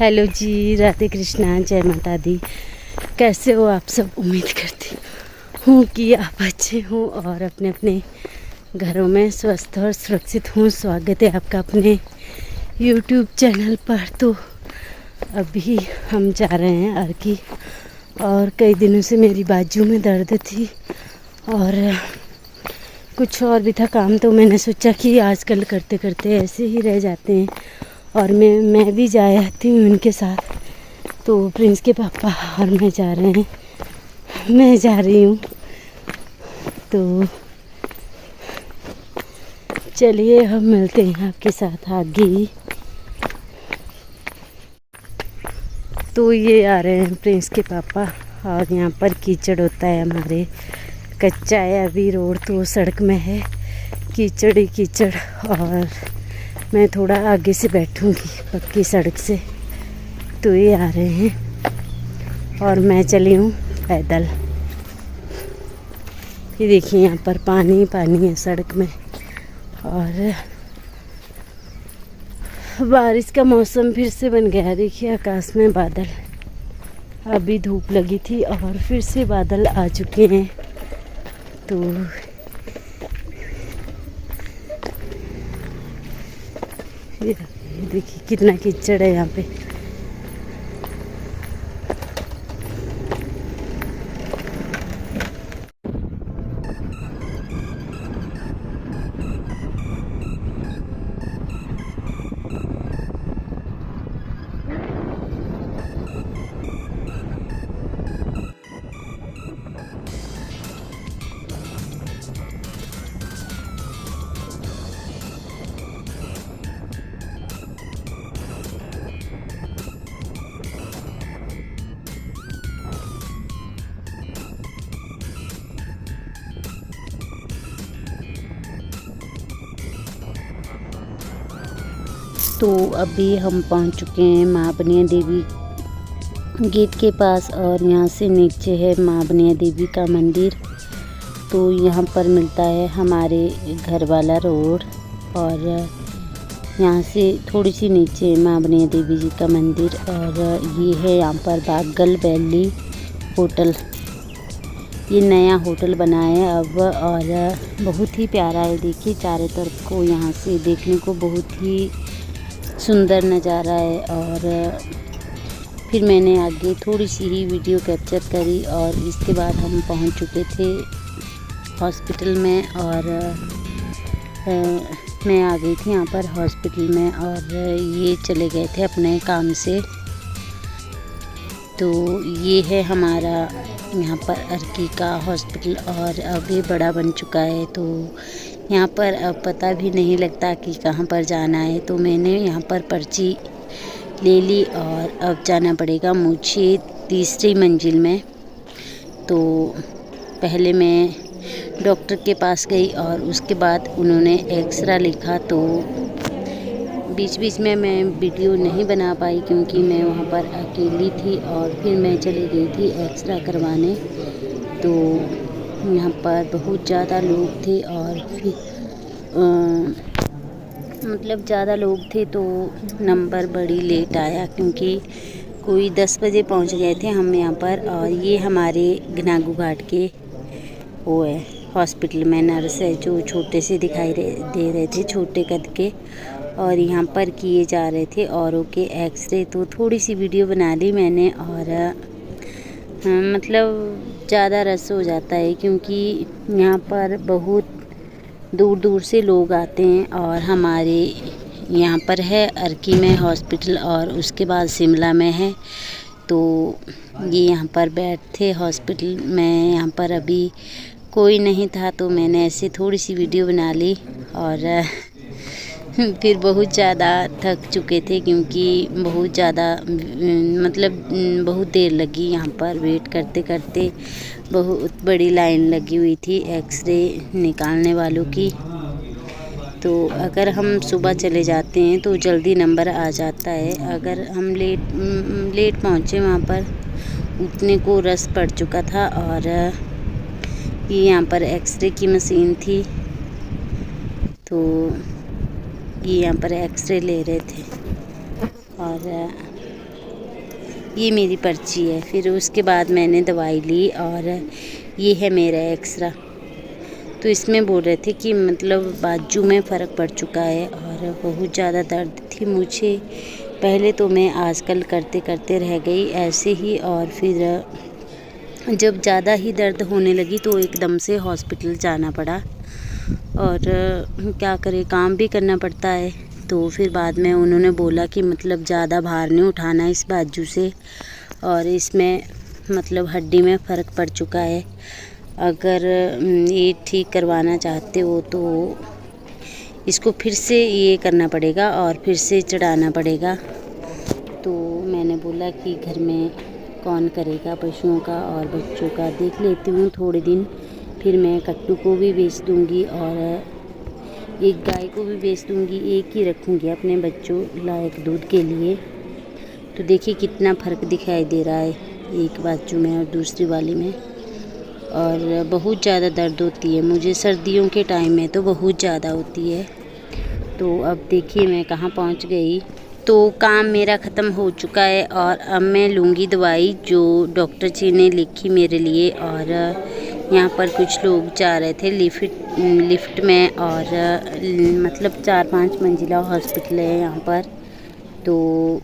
Hello जी, राधे कृष्णा, जय माता दी। कैसे हो आप सब? उम्मीद करती हूँ कि आप अच्छे हों और अपने अपने घरों में स्वस्थ और सुरक्षित हों। स्वागत है आपका अपने यूट्यूब चैनल पर। तो अभी हम जा रहे हैं अर्की, और कई दिनों से मेरी बाजू में दर्द थी और कुछ और भी था काम, तो मैंने सोचा कि आजकल करते करते ऐसे ही रह जाते हैं और मैं भी जा आती हूँ उनके साथ। तो प्रिंस के पापा और मैं जा रहे हैं, मैं जा रही हूँ। तो चलिए हम मिलते हैं आपके साथ आगे। तो ये आ रहे हैं प्रिंस के पापा, और यहाँ पर कीचड़ होता है हमारे। कच्चा है अभी रोड, तो सड़क में है कीचड़ ही कीचड़, और मैं थोड़ा आगे से बैठूंगी पक्की सड़क से। तो ये आ रहे हैं और मैं चली हूँ पैदल। ये देखिए यहाँ पर पानी पानी है सड़क में, और बारिश का मौसम फिर से बन गया। देखिए आकाश में बादल, अभी धूप लगी थी और फिर से बादल आ चुके हैं। तो ये देखिए कितना कीचड़ है यहाँ पे। तो अभी हम पहुंच चुके हैं माँ बनिया देवी गेट के पास, और यहाँ से नीचे है माँ बनिया देवी का मंदिर। तो यहाँ पर मिलता है हमारे घर वाला रोड, और यहाँ से थोड़ी सी नीचे माँ बनिया देवी जी का मंदिर। और ये है यहाँ पर बागल वैली होटल। ये नया होटल बना है अब, और बहुत ही प्यारा है। देखिए चारों तरफ को यहाँ से देखने को बहुत ही सुंदर नज़ारा है। और फिर मैंने आगे थोड़ी सी ही वीडियो कैप्चर करी, और इसके बाद हम पहुंच चुके थे हॉस्पिटल में। और मैं आ गई थी यहाँ पर हॉस्पिटल में, और ये चले गए थे अपने काम से। तो ये है हमारा यहाँ पर अर्की का हॉस्पिटल, और अब ये बड़ा बन चुका है। तो यहाँ पर अब पता भी नहीं लगता कि कहाँ पर जाना है। तो मैंने यहाँ पर पर्ची ले ली, और अब जाना पड़ेगा मुझे तीसरी मंजिल में। तो पहले मैं डॉक्टर के पास गई, और उसके बाद उन्होंने एक्सरा लिखा। तो बीच बीच में मैं वीडियो नहीं बना पाई क्योंकि मैं वहाँ पर अकेली थी, और फिर मैं चली गई थी एक्सरा करवाने। तो यहाँ पर बहुत ज़्यादा लोग थे, और फिर मतलब ज़्यादा लोग थे तो नंबर बड़ी लेट आया, क्योंकि कोई 10 बजे पहुँच गए थे हम यहाँ पर। और ये हमारे गनागू घाट के वो है हॉस्पिटल में नर्स है, जो छोटे से दिखाई दे रहे थे, छोटे कद के, और यहाँ पर किए जा रहे थे औरों के एक्सरे। तो थोड़ी सी वीडियो बना ली मैंने, और मतलब ज़्यादा रश हो जाता है क्योंकि यहाँ पर बहुत दूर दूर से लोग आते हैं। और हमारे यहाँ पर है अर्की में हॉस्पिटल, और उसके बाद शिमला में है। तो ये यहाँ पर बेड थे हॉस्पिटल में। यहाँ पर अभी कोई नहीं था, तो मैंने ऐसे थोड़ी सी वीडियो बना ली। और फिर बहुत ज़्यादा थक चुके थे क्योंकि बहुत ज़्यादा मतलब बहुत देर लगी यहाँ पर वेट करते करते। बहुत बड़ी लाइन लगी हुई थी एक्सरे निकालने वालों की। तो अगर हम सुबह चले जाते हैं तो जल्दी नंबर आ जाता है। अगर हम लेट पहुँचे वहाँ पर, उतने को रश पड़ चुका था। और ये यहाँ पर एक्सरे की मशीन थी, तो ये यहाँ पर एक्सरे ले रहे थे। और ये मेरी पर्ची है। फिर उसके बाद मैंने दवाई ली और ये है मेरा एक्सरा। तो इसमें बोल रहे थे कि मतलब बाजू में फ़र्क पड़ चुका है और बहुत ज़्यादा दर्द थी मुझे। पहले तो मैं आजकल करते करते रह गई ऐसे ही, और फिर जब ज़्यादा ही दर्द होने लगी तो एकदम से हॉस्पिटल जाना पड़ा। और क्या करें, काम भी करना पड़ता है। तो फिर बाद में उन्होंने बोला कि मतलब ज़्यादा भार नहीं उठाना इस बाजू से, और इसमें मतलब हड्डी में फ़र्क पड़ चुका है। अगर ये ठीक करवाना चाहते हो तो इसको फिर से ये करना पड़ेगा और फिर से चढ़ाना पड़ेगा। तो मैंने बोला कि घर में कौन करेगा पशुओं का और बच्चों का, देख लेती हूँ थोड़े दिन। फिर मैं कट्टू को भी बेच दूँगी और एक गाय को भी बेच दूँगी, एक ही रखूँगी अपने बच्चों लायक दूध के लिए। तो देखिए कितना फ़र्क दिखाई दे रहा है एक बाजू में और दूसरी वाली में। और बहुत ज़्यादा दर्द होती है मुझे, सर्दियों के टाइम में तो बहुत ज़्यादा होती है। तो अब देखिए मैं कहाँ पहुँच गई। तो काम मेरा ख़त्म हो चुका है और अब मैं लूँगी दवाई जो डॉक्टर जी ने लिखी मेरे लिए। और यहाँ पर कुछ लोग जा रहे थे लिफ्ट में, और मतलब 4-5 मंजिला हॉस्पिटल है यहाँ पर। तो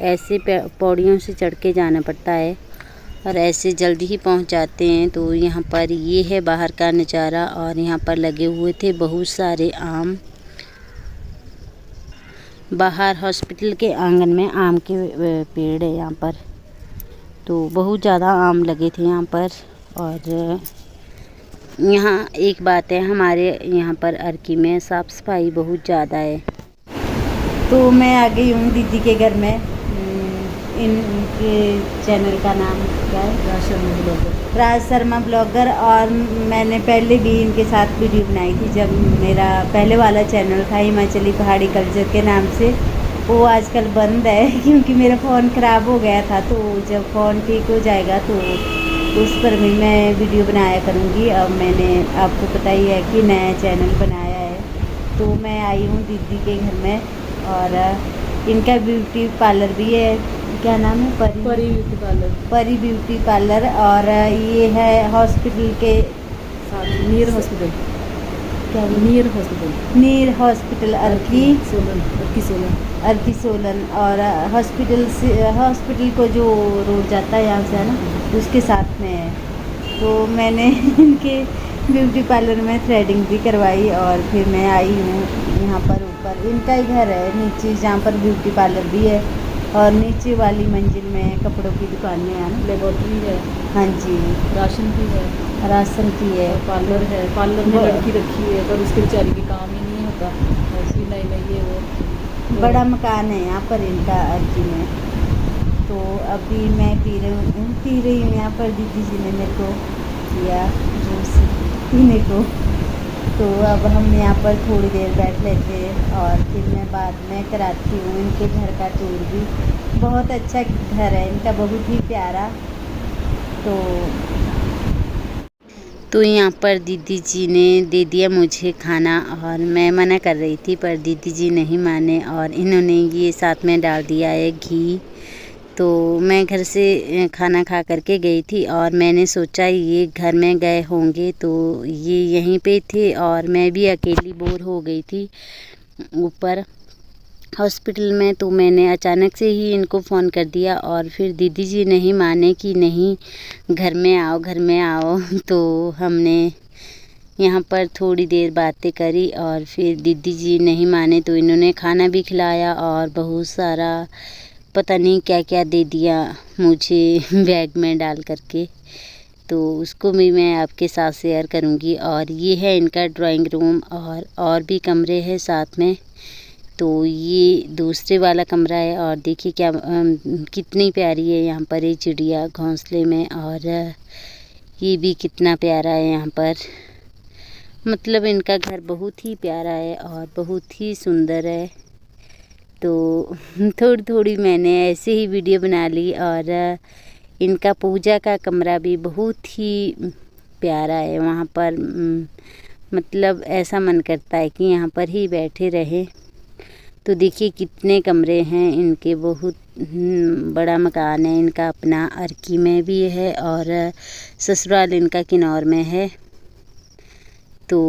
ऐसे पौड़ियों से चढ़ के जाना पड़ता है और ऐसे जल्दी ही पहुँच जाते हैं। तो यहाँ पर ये है बाहर का नज़ारा, और यहाँ पर लगे हुए थे बहुत सारे आम। बाहर हॉस्पिटल के आंगन में आम के पेड़ है यहाँ पर। तो बहुत ज़्यादा आम लगे थे यहाँ पर। और यहाँ एक बात है, हमारे यहाँ पर अर्की में साफ़ सफाई बहुत ज़्यादा है। तो मैं आ गई हूँ दीदी के घर में। इनके चैनल का नाम क्या है? राज शर्मा ब्लॉगर। और मैंने पहले भी इनके साथ वीडियो बनाई थी जब मेरा पहले वाला चैनल था हिमाचली पहाड़ी कल्चर के नाम से। वो आजकल बंद है क्योंकि मेरा फ़ोन ख़राब हो गया था। तो जब फ़ोन ठीक हो जाएगा तो उस पर भी मैं वीडियो बनाया करूँगी। अब मैंने आपको पता ही है कि नया चैनल बनाया है। तो मैं आई हूँ दीदी के घर में, और इनका ब्यूटी पार्लर भी है। क्या नाम है? परी ब्यूटी पार्लर। परी ब्यूटी पार्लर। और ये है हॉस्पिटल के नीर हॉस्पिटल। क्या? नीर हॉस्पिटल अर्की सोलन। और हॉस्पिटल को जो रोड जाता है यहाँ से है ना, उसके साथ में है। तो मैंने इनके ब्यूटी पार्लर में थ्रेडिंग भी करवाई। और फिर मैं आई हूँ यहाँ पर ऊपर। इनका ही घर है नीचे जहाँ पर ब्यूटी पार्लर भी है, और नीचे वाली मंजिल में कपड़ों की दुकानें हैं, लेबोरेटरी है। हाँ जी। राशन की है। पार्लर है। पार्लर में लड़की रखी है पर उसके बेचारी के काम ही नहीं होता, ऐसी नहीं है वो। बड़ा मकान है यहाँ पर इनका अर्की में। तो अभी मैं पी रही हूँ यहाँ पर। दीदी जी ने मेरे को दिया जूस पीने को। तो अब हम यहाँ पर थोड़ी देर बैठ लेते हैं और फिर मैं बाद में कराती हूँ इनके घर का टूर भी। बहुत अच्छा घर है इनका, बहुत ही प्यारा। तो यहाँ पर दीदी जी ने दे दिया मुझे खाना, और मैं मना कर रही थी पर दीदी जी नहीं माने, और इन्होंने ये साथ में डाल दिया है घी। तो मैं घर से खाना खा करके गई थी और मैंने सोचा ये घर में गए होंगे, तो ये यहीं पे थे और मैं भी अकेली बोर हो गई थी ऊपर हॉस्पिटल में। तो मैंने अचानक से ही इनको फ़ोन कर दिया, और फिर दीदी जी नहीं माने कि नहीं घर में आओ। तो हमने यहाँ पर थोड़ी देर बातें करी, और फिर दीदी जी नहीं माने तो इन्होंने खाना भी खिलाया और बहुत सारा पता नहीं क्या क्या दे दिया मुझे बैग में डाल करके। तो उसको भी मैं आपके साथ शेयर करूँगी। और ये है इनका ड्राइंग रूम, और भी कमरे हैं साथ में। तो ये दूसरे वाला कमरा है, और देखिए क्या कितनी प्यारी है यहाँ पर ये चिड़िया घोंसले में। और ये भी कितना प्यारा है यहाँ पर, मतलब इनका घर बहुत ही प्यारा है और बहुत ही सुंदर है। तो थोड़ी थोड़ी मैंने ऐसे ही वीडियो बना ली। और इनका पूजा का कमरा भी बहुत ही प्यारा है। वहाँ पर मतलब ऐसा मन करता है कि यहाँ पर ही बैठे रहे। तो देखिए कितने कमरे हैं इनके, बहुत बड़ा मकान है इनका अपना। अर्की में भी है और ससुराल इनका किन्नौर में है। तो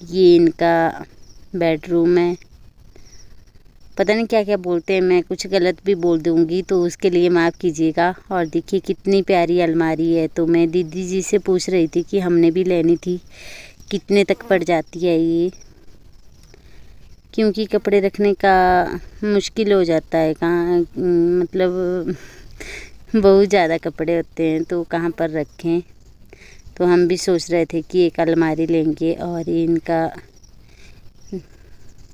ये इनका बेडरूम है। पता नहीं क्या क्या बोलते हैं, मैं कुछ गलत भी बोल दूँगी तो उसके लिए माफ़ कीजिएगा। और देखिए कितनी प्यारी अलमारी है। तो मैं दीदी जी से पूछ रही थी कि हमने भी लेनी थी, कितने तक पड़ जाती है ये, क्योंकि कपड़े रखने का मुश्किल हो जाता है। कहाँ मतलब बहुत ज़्यादा कपड़े होते हैं तो कहाँ पर रखें। तो हम भी सोच रहे थे कि एक अलमारी लेंगे। और इनका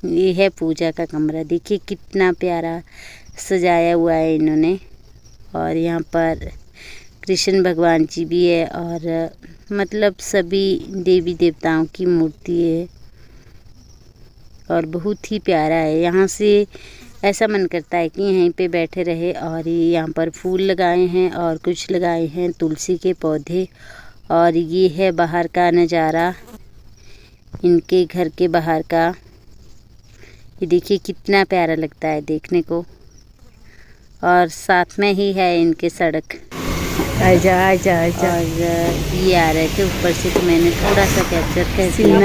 ये है पूजा का कमरा। देखिए कितना प्यारा सजाया हुआ है इन्होंने। और यहाँ पर कृष्ण भगवान जी भी है और मतलब सभी देवी देवताओं की मूर्ति है और बहुत ही प्यारा है। यहाँ से ऐसा मन करता है कि यहीं पे बैठे रहे। और ये यहाँ पर फूल लगाए हैं और कुछ लगाए हैं तुलसी के पौधे। और ये है बाहर का नज़ारा, इनके घर के बाहर का। ये देखिए कितना प्यारा लगता है देखने को। और साथ में ही है इनके सड़क। आजा आजा आजा। और ये आ रहे थे ऊपर से तो मैंने थोड़ा सा कैप्चर कर दिया।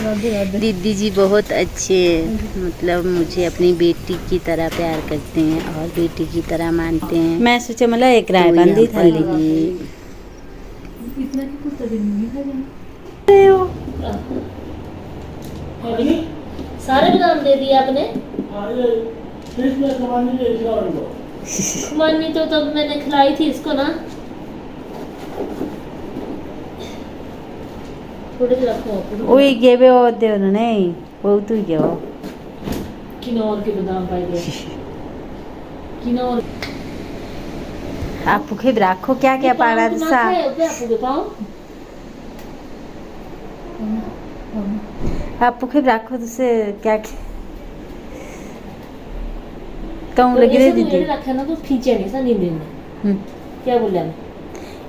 और दीदी जी बहुत अच्छे हैं, मतलब मुझे अपनी बेटी की तरह प्यार करते हैं और बेटी की तरह मानते हैं। मैं सोचा मतलब एक राय बंदी था सारे बादाम दे दिए आपने। खुमानी तो तब मैंने खिलाई थी इसको ना। थोड़े से रखो। ओए गेबे ओ दे नहीं वो तू गयो किन्नौर के बादाम पाई गए। किन्नौर आप भूखे राखो क्या क्या पाड़ा सा आप भूखे राखो तो से क्या कहूँ लगी रे दीदी रखा ना तो खींचे नहीं सा नींद में। क्या बोला मैं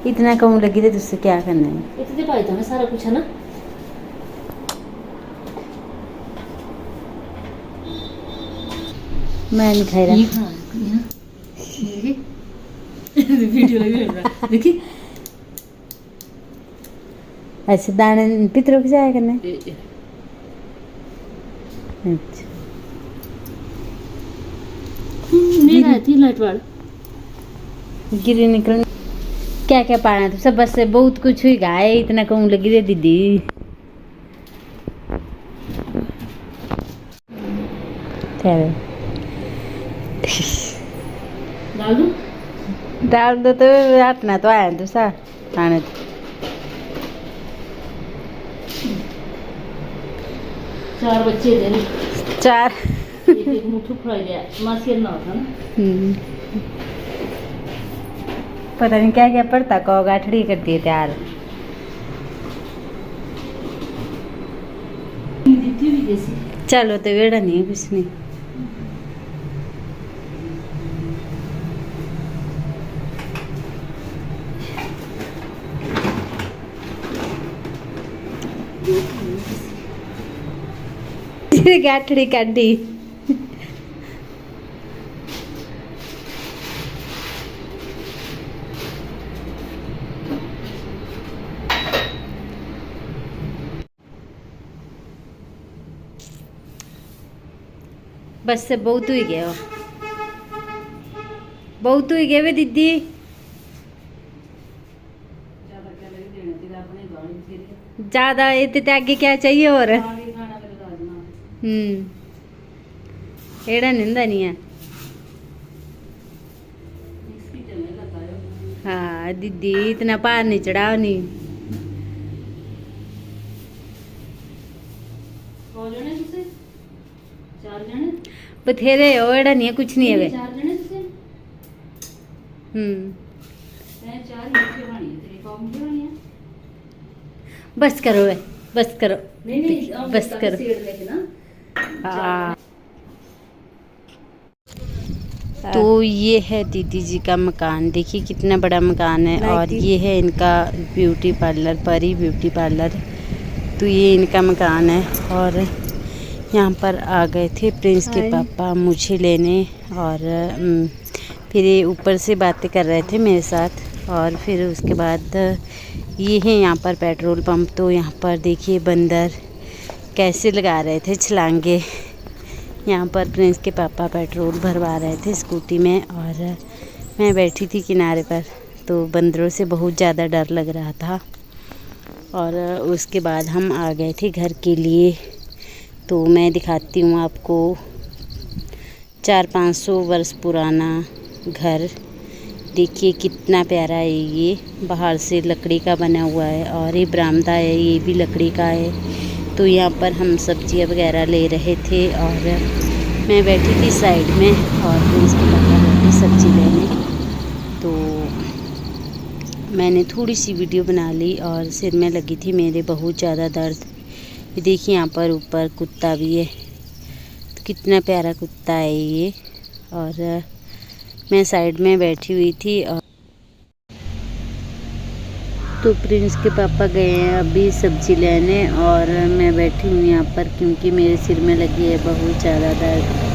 इतना कहूँ लगी रे तुझसे क्या करना है। इतने पाई था मैं सारा कुछ है ना। मैं नहीं खाई रहा वीडियो लगी देखी ऐसे दाने पितरों के जाया करने। अच्छा नहीं रहती लाइट वाड़ गिरी निकल क्या क्या पाना तो सब बस से बहुत कुछ हुई गाय इतना कहूँ लगी रे दीदी। डाल दो तो हटना तो आया तो सा खाने तो 4 बच्चे थे 4 एक मुट्ठी खुलाई गया मासी ना था ना। पता नहीं क्या क्या पड़ता को गाठड़ी कर दिए तैयार। चलो तो वेड़ा नहीं है कुछ नहीं। गाठड़ी काटी बस से बहुत हुई गया बहुत हुई गए वे दीदी। ज्यादा इतने आगे क्या चाहिए और एड़ा निंदा नहीं है। हाँ दीदी इतना पार नहीं चढ़ाओ नहीं। बथेरे हो एड़ा नहीं है कुछ नहीं है। बस करो वे बस करो बस करो। हाँ तो ये है दीदी जी का मकान। देखिए कितना बड़ा मकान है। और ये है इनका ब्यूटी पार्लर, परी ब्यूटी पार्लर। तो ये इनका मकान है। और यहाँ पर आ गए थे प्रिंस के पापा मुझे लेने, और फिर ये ऊपर से बातें कर रहे थे मेरे साथ। और फिर उसके बाद ये है यहाँ पर पेट्रोल पंप। तो यहाँ पर देखिए बंदर कैसे लगा रहे थे छलांगे। यहाँ पर प्रिंस के पापा पेट्रोल भरवा रहे थे स्कूटी में, और मैं बैठी थी किनारे पर। तो बंदरों से बहुत ज़्यादा डर लग रहा था। और उसके बाद हम आ गए थे घर के लिए। तो मैं दिखाती हूँ आपको 400-500 वर्ष पुराना घर। देखिए कितना प्यारा है। ये बाहर से लकड़ी का बना हुआ है, और ये बरामदा है, ये भी लकड़ी का है। तो यहाँ पर हम सब्जियाँ वगैरह ले रहे थे, और मैं बैठी थी साइड में, और उसके पापा बैठे सब्जी लेने। तो मैंने थोड़ी सी वीडियो बना ली, और सिर में लगी थी मेरे बहुत ज़्यादा दर्द। ये देखिए यहाँ पर ऊपर कुत्ता भी है। तो कितना प्यारा कुत्ता है ये। और मैं साइड में बैठी हुई थी। और तो प्रिंस के पापा गए हैं अभी सब्जी लेने, और मैं बैठी हूँ यहाँ पर क्योंकि मेरे सिर में लगी है बहुत ज़्यादा दर्द।